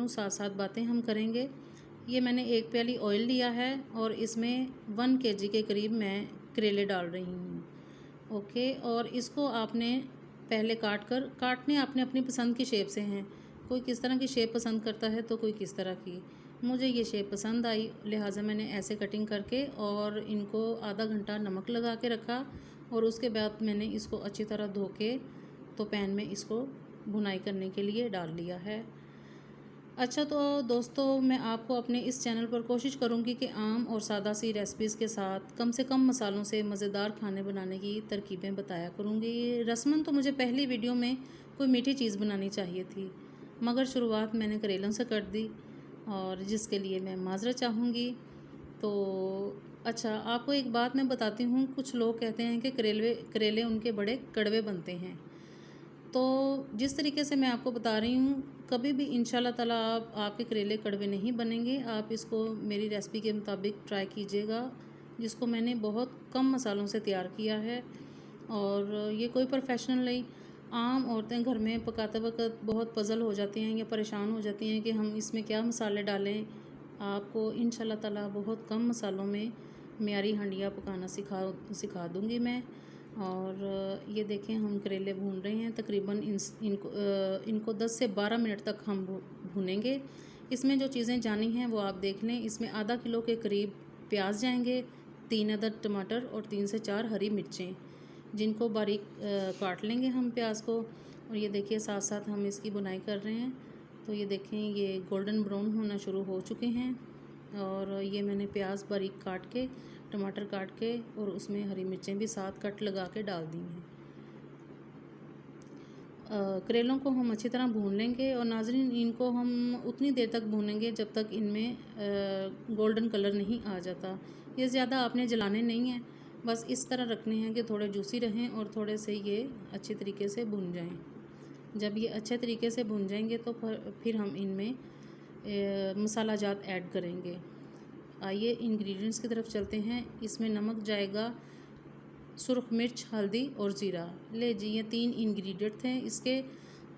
लूँ, साथ साथ बातें हम करेंगे। ये मैंने 1 प्याली ऑयल लिया है और इसमें 1 केजी के करीब मैं करेले डाल रही हूँ। ओके, और इसको आपने पहले काटने आपने अपनी पसंद की शेप से हैं। कोई किस तरह की शेप पसंद करता है तो कोई किस तरह की। मुझे ये शेप पसंद आई, लिहाजा मैंने ऐसे कटिंग करके और इनको आधा घंटा नमक लगा के रखा और उसके बाद मैंने इसको अच्छी तरह धो के तो पैन में इसको भुनाई करने के लिए डाल लिया है। अच्छा, तो दोस्तों मैं आपको अपने इस चैनल पर कोशिश करूंगी कि आम और सादा सी रेसिपीज़ के साथ कम से कम मसालों से मज़ेदार खाने बनाने की तरकीबें बताया करूंगी। रस्मन तो मुझे पहली वीडियो में कोई मीठी चीज़ बनानी चाहिए थी, मगर शुरुआत मैंने करेलों से कर दी और जिसके लिए मैं माज़रत चाहूँगी। तो अच्छा, आपको एक बात मैं बताती हूँ, कुछ लोग कहते हैं कि करेले उनके बड़े कड़वे बनते हैं। तो जिस तरीके से मैं आपको बता रही हूँ, कभी भी इंशाल्लाह ताला आपके करेले कड़वे नहीं बनेंगे। आप इसको मेरी रेसिपी के मुताबिक ट्राई कीजिएगा, जिसको मैंने बहुत कम मसालों से तैयार किया है। और ये कोई प्रोफेशनल नहीं, आम औरतें घर में पकाते वक्त बहुत पज़ल हो जाती हैं या परेशान हो जाती हैं कि हम इसमें क्या मसाले डालें। आपको इंशाल्लाह ताला बहुत कम मसालों में मियारी हंडिया पकाना सिखा दूँगी मैं। और ये देखें, हम करेले भून रहे हैं। तकरीबन इनको 10 से 12 मिनट तक हम भूनेंगे। इसमें जो चीज़ें जानी हैं वो आप देख लें। इसमें आधा किलो के करीब प्याज जाएंगे, 3 अदद टमाटर और 3 से 4 हरी मिर्चें, जिनको बारीक काट लेंगे हम प्याज को। और ये देखिए, साथ साथ हम इसकी बुनाई कर रहे हैं। तो ये देखें, ये गोल्डन ब्राउन होना शुरू हो चुके हैं। और ये मैंने प्याज बारीक काट के, टमाटर काट के और उसमें हरी मिर्चें भी साथ कट लगा के डाल दी हैं। करेलों को हम अच्छी तरह भून लेंगे और नाज़रीन, इनको हम उतनी देर तक भूनेंगे जब तक इनमें गोल्डन कलर नहीं आ जाता। ये ज़्यादा आपने जलाने नहीं हैं, बस इस तरह रखने हैं कि थोड़े जूसी रहें और थोड़े से ये अच्छे तरीके से भुन जाएं। जब ये अच्छे तरीके से भुन जाएंगे तो फिर हम इनमें मसाला जात ऐड करेंगे। आइए इंग्रेडिएंट्स की तरफ चलते हैं। इसमें नमक जाएगा, सुरख मिर्च, हल्दी और ज़ीरा। ले जी, ये 3 इंग्रेडिएंट थे इसके।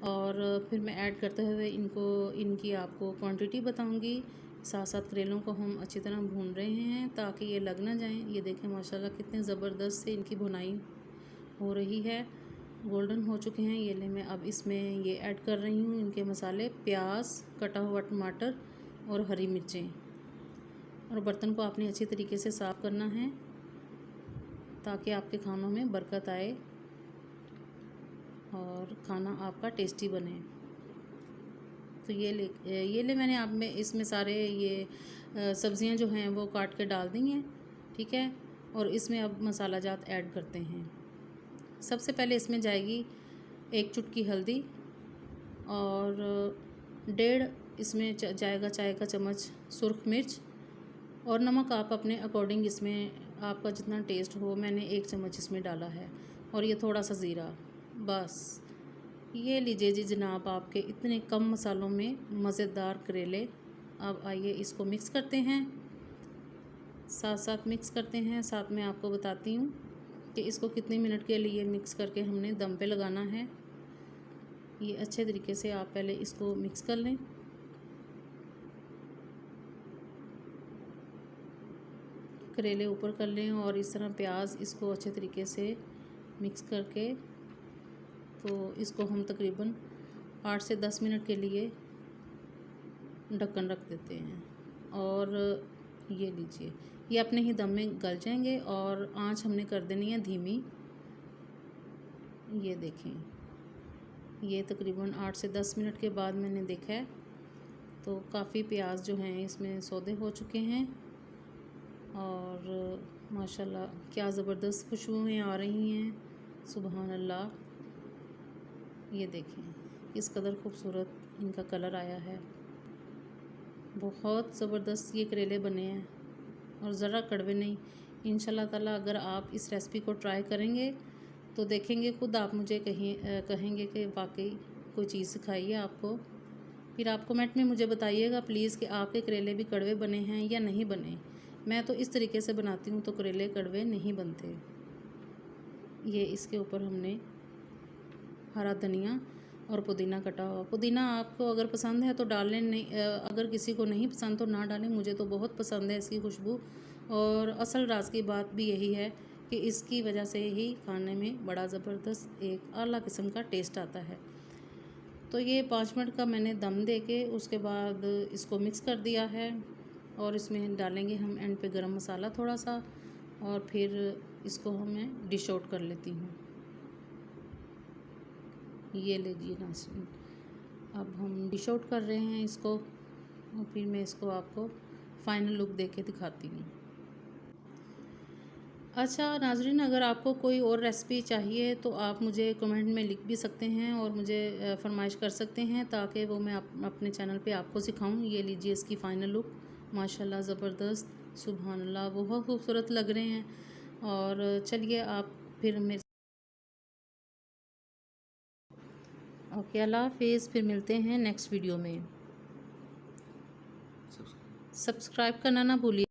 और फिर मैं ऐड करते हुए इनकी आपको क्वांटिटी बताऊंगी। साथ साथ करेलों को हम अच्छी तरह भून रहे हैं ताकि ये लग ना जाएं। ये देखें माशाल्लाह कितने ज़बरदस्त से इनकी भुनाई हो रही है, गोल्डन हो चुके हैं। ये ले, मैं अब इसमें ये ऐड कर रही हूँ इनके मसाले, प्याज, कटा हुआ टमाटर और हरी मिर्चें। और बर्तन को आपने अच्छी तरीके से साफ़ करना है ताकि आपके खानों में बरकत आए और खाना आपका टेस्टी बने। तो ये ले मैंने आप में इसमें सारे ये सब्ज़ियां जो हैं वो काट के डाल दी हैं, ठीक है। और इसमें अब मसाला जात ऐड करते हैं। सबसे पहले इसमें जाएगी 1 चुटकी हल्दी और 1.5 इसमें जाएगा चाय का चम्मच सुरख मिर्च। और नमक आप अपने अकॉर्डिंग, इसमें आपका जितना टेस्ट हो, मैंने 1 चम्मच इसमें डाला है। और ये थोड़ा सा ज़ीरा, बस। ये लीजिए जी जनाब, आपके इतने कम मसालों में मज़ेदार करेले। अब आइए इसको मिक्स करते हैं, साथ साथ मिक्स करते हैं। साथ में आपको बताती हूँ कि इसको कितने मिनट के लिए मिक्स करके हमने दम पे लगाना है। ये अच्छे तरीके से आप पहले इसको मिक्स कर लें। करेले ऊपर कर लें और इस तरह प्याज, इसको अच्छे तरीके से मिक्स करके तो इसको हम तकरीबन 8 से 10 मिनट के लिए ढक्कन रख देते हैं। और ये लीजिए, ये अपने ही दम में गल जाएंगे और आंच हमने कर देनी है धीमी। ये देखें, ये तकरीबन 8 से 10 मिनट के बाद मैंने देखा है तो काफ़ी प्याज जो हैं इसमें सौदे हो चुके हैं। और माशाल्लाह क्या ज़बरदस्त खुशबुएं आ रही हैं, सुबहान अल्लाह। ये देखें किस कदर खूबसूरत इनका कलर आया है, बहुत ज़बरदस्त ये करेले बने हैं और ज़रा कड़वे नहीं। इंशाल्लाह ताला अगर आप इस रेसिपी को ट्राई करेंगे तो देखेंगे खुद आप मुझे कहेंगे कि वाकई कोई चीज़ सिखाई है आपको। फिर आप कमेंट में मुझे बताइएगा प्लीज़ कि आपके करेले भी कड़वे बने हैं या नहीं बने। मैं तो इस तरीके से बनाती हूँ तो करेले कड़वे नहीं बनते। ये इसके ऊपर हमने हरा धनिया और पुदीना कटा हुआ। पुदीना आपको अगर पसंद है तो डाल लें, नहीं अगर किसी को नहीं पसंद तो ना डालें। मुझे तो बहुत पसंद है इसकी खुशबू। और असल राज की बात भी यही है कि इसकी वजह से ही खाने में बड़ा ज़बरदस्त एक आला किस्म का टेस्ट आता है। तो ये 5 मिनट का मैंने दम दे के उसके बाद इसको मिक्स कर दिया है। और इसमें डालेंगे हम एंड पे गरम मसाला थोड़ा सा, और फिर इसको मैं डिश आउट कर लेती हूँ। ये लीजिए नाज़रीन, अब हम डिश आउट कर रहे हैं इसको, और फिर मैं इसको आपको फ़ाइनल लुक दे के दिखाती हूँ। अच्छा नाज़रीन, अगर आपको कोई और रेसिपी चाहिए तो आप मुझे कमेंट में लिख भी सकते हैं और मुझे फरमाइश कर सकते हैं, ताकि वो मैं अपने चैनल पे आपको सिखाऊं। ये लीजिए इसकी फ़ाइनल लुक, माशाल्लाह ज़बरदस्त, सुभान अल्लाह, बहुत खूबसूरत लग रहे हैं। और चलिए आप फिर मेरे ओके, अल्लाह हाफिज़, फिर मिलते हैं नेक्स्ट वीडियो में। सब्सक्राइब करना ना भूलिए।